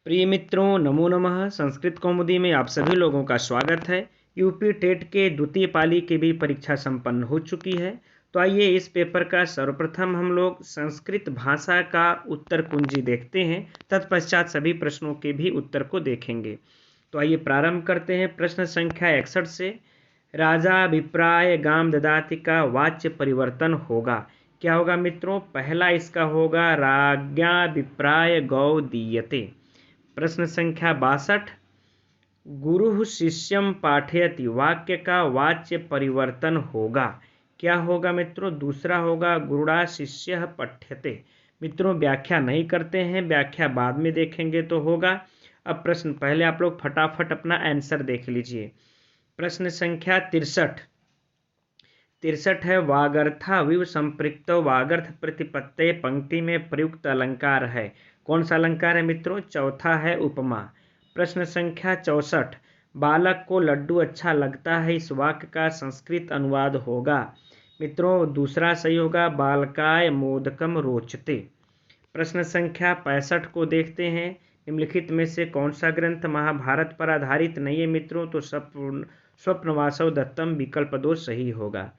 प्रिय मित्रों, नमो नमः। संस्कृत कौमुदी में आप सभी लोगों का स्वागत है। यूपी टेट के द्वितीय पाली की भी परीक्षा संपन्न हो चुकी है। तो आइए इस पेपर का सर्वप्रथम हम लोग संस्कृत भाषा का उत्तर कुंजी देखते हैं, तत्पश्चात सभी प्रश्नों के भी उत्तर को देखेंगे। तो आइए प्रारंभ करते हैं प्रश्न संख्या 61 से। राजा अभिप्राय गाम ददाति का वाच्य परिवर्तन होगा। क्या होगा मित्रों? पहला इसका होगा राज्ञाभिप्राय गौ दीयते। प्रश्न संख्या 62, गुरु शिष्यम पाठयति वाक्य का वाच्य परिवर्तन होगा। क्या होगा मित्रों? दूसरा होगा गुरुड़ा शिष्य पठ्यते। मित्रों व्याख्या नहीं करते हैं, व्याख्या बाद में देखेंगे तो होगा। अब प्रश्न पहले आप लोग फटाफट अपना आंसर देख लीजिए। प्रश्न संख्या 63 है, वागर्था विव संपृक्त वागर्थ प्रतिपत्ति पंक्ति में प्रयुक्त अलंकार है। कौन सा अलंकार है मित्रों? चौथा है उपमा। प्रश्न संख्या 64, बालक को लड्डू अच्छा लगता है, इस वाक्य का संस्कृत अनुवाद होगा। मित्रों दूसरा सही होगा, बालकाय मोदकम रोचते। प्रश्न संख्या 65 को देखते हैं, निम्नलिखित में से कौन सा ग्रंथ महाभारत पर आधारित नहीं है मित्रों? तो स्वप्नवासव दत्तम विकल्प 2 सही होगा।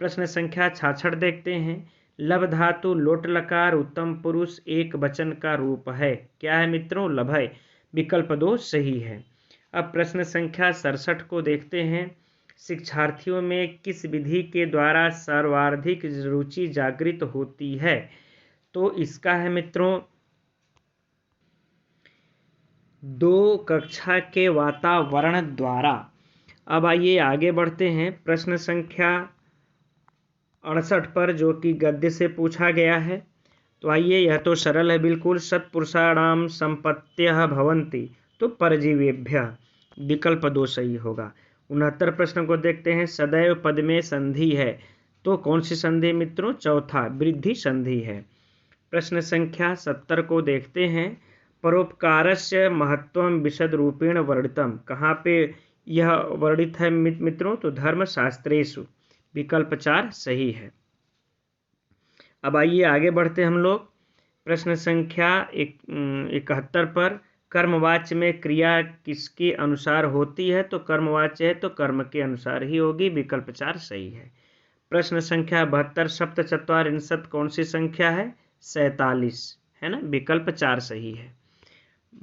प्रश्न संख्या 66 देखते हैं, लभ धातु लोट लकार उत्तम पुरुष एक वचन का रूप है। क्या है मित्रों? लभय, विकल्प 2 सही है। अब प्रश्न संख्या 67 को देखते हैं, शिक्षार्थियों में किस विधि के द्वारा सर्वाधिक रुचि जागृत होती है? तो इसका है मित्रों 2 कक्षा के वातावरण द्वारा। अब आइए आगे बढ़ते हैं प्रश्न संख्या 68 पर, जो कि गद्य से पूछा गया है। तो आइए, यह तो सरल है बिल्कुल। सत्पुरुषाणाम संपत्त्यः भवन्ति तो परजीवेभ्यः, विकल्प 2 सही होगा। 69 प्रश्न को देखते हैं, सदैव पद में संधि है, तो कौन सी संधि मित्रों? चौथा, वृद्धि संधि है। प्रश्न संख्या 70 को देखते हैं, परोपकारस्य महत्वम विशद रूपेण वर्णितम। कहाँ पे यह वर्णित है मित्रों? तो धर्मशास्त्रेषु, विकल्प 4 सही है। अब आइए आगे बढ़ते हम लोग प्रश्न संख्या 71 पर, कर्मवाच्य में क्रिया किसके अनुसार होती है? तो कर्मवाच्य है तो कर्म के अनुसार ही होगी, विकल्प 4 सही है। प्रश्न संख्या 72, सप्तचत्वारिंशत् कौन सी संख्या है? 47 है ना, विकल्प 4 सही है।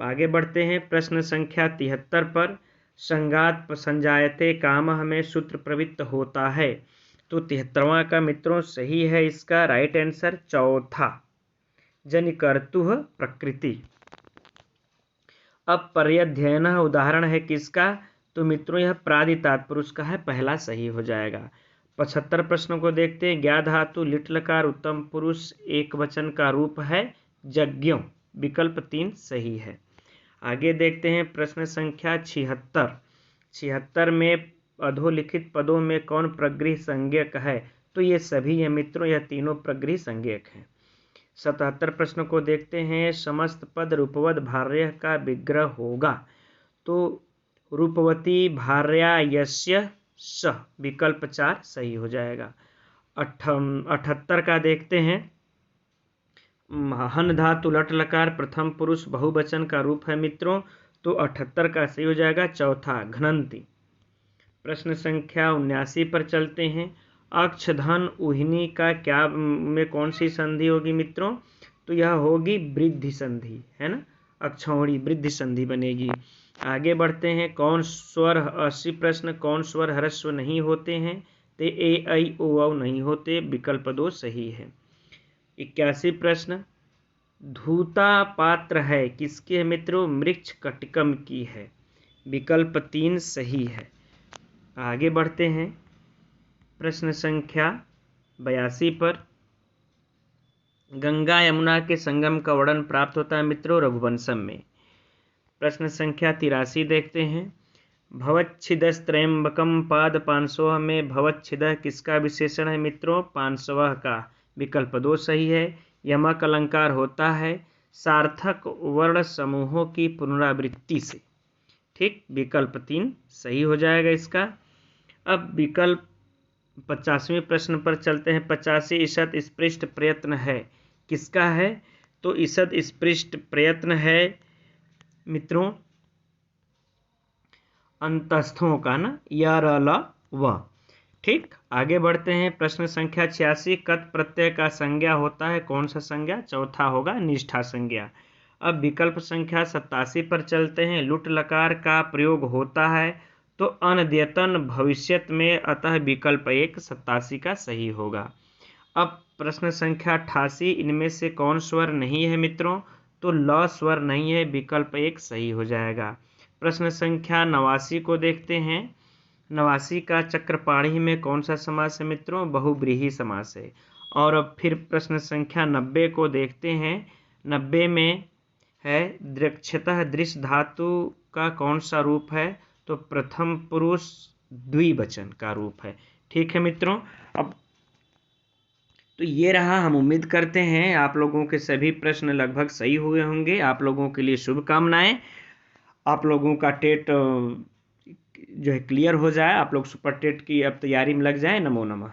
आगे बढ़ते हैं प्रश्न संख्या 73 पर, संगात संजायते कामः में सूत्र प्रवृत्त होता है। तो 73वां का मित्रों सही है इसका राइट आंसर, चौथा, जनिकर्तुः प्रकृति। अब पर्यध्ययन उदाहरण है किसका? तो मित्रों यह प्रादि तात्पुरुष का है, पहला सही हो जाएगा। 75 प्रश्नों को देखते हैं, ज्ञा धातु लिट लकार उत्तम पुरुष एक वचन का रूप है यज्ञों, विकल्प 3 सही है। आगे देखते हैं प्रश्न संख्या 76 में अधोलिखित पदों में कौन प्रगृह संज्ञक है? तो ये सभी है मित्रों, यह तीनों प्रगृह संज्ञक हैं। 77 प्रश्न को देखते हैं, समस्त पद रूपवद भार्य का विग्रह होगा। तो रूपवती भार्या यस्य स, विकल्प 4 सही हो जाएगा। 78 का देखते हैं, हन धातु लट लकार प्रथम पुरुष बहुवचन का रूप है मित्रों। तो 78 का सही हो जाएगा, चौथा, घ्नन्ति। प्रश्न संख्या 79 पर चलते हैं, अक्षधन उहिनी का क्या में कौन सी संधि होगी मित्रों? तो यह होगी वृद्धि संधि, है ना, अक्षौणी वृद्धि संधि बनेगी। आगे बढ़ते हैं, कौन स्वर 80 प्रश्न, कौन स्वर ह्रस्व नहीं होते हैं? तो ए ऐ ओ औ नहीं होते, विकल्प 2 सही है। 81 प्रश्न, धूता पात्र है किसके है मित्रों? मृक्ष कटिकम की है, विकल्प 3 सही है। आगे बढ़ते हैं प्रश्न संख्या 82 पर, गंगा यमुना के संगम का वर्णन प्राप्त होता है मित्रों रघुवंशम में। प्रश्न संख्या 83 देखते हैं, भवच्छिदस्त्रयंबकम पाद 500 में भवच्छिद किसका विशेषण है मित्रों? 500 का, विकल्प 2 सही है। यमक अलंकार होता है सार्थक वर्ण समूहों की पुनरावृत्ति से, ठीक, विकल्प 3 सही हो जाएगा इसका। अब विकल्प 50वें प्रश्न पर चलते हैं। 85 ईषद स्पृष्ट प्रयत्न है किसका है? तो ईषद स्पृष्ट प्रयत्न है मित्रों अंतस्थों का ना, य र ल व। ठीक, आगे बढ़ते हैं। प्रश्न संख्या 86, कत प्रत्यय का संज्ञा होता है कौन सा संज्ञा? चौथा होगा निष्ठा संज्ञा। अब विकल्प संख्या 87 पर चलते हैं। लुट लकार का प्रयोग होता है तो अनद्यतन भविष्यत में, अतः विकल्प 1 87 का सही होगा। अब प्रश्न संख्या 88, इनमें से कौन स्वर नहीं है मित्रों? तो ल स्वर नहीं है, विकल्प 1 सही हो जाएगा। प्रश्न संख्या 89 को देखते हैं। 89 का चक्रपाणी में कौन सा समास है मित्रों? बहुव्रीहि समास है। और अब फिर प्रश्न संख्या 90 को देखते हैं। 90 में है दृक्षतः दृश्य धातु का कौन सा रूप है? तो प्रथम पुरुष द्विवचन का रूप है। ठीक है मित्रों, अब तो ये रहा। हम उम्मीद करते हैं आप लोगों के सभी प्रश्न लगभग सही हुए होंगे। आप लोगों के लिए शुभकामनाएं। आप लोगों का टेट जो है क्लियर हो जाए, आप लोग सुपर टेट की अब तैयारी में लग जाए। नमो नमः।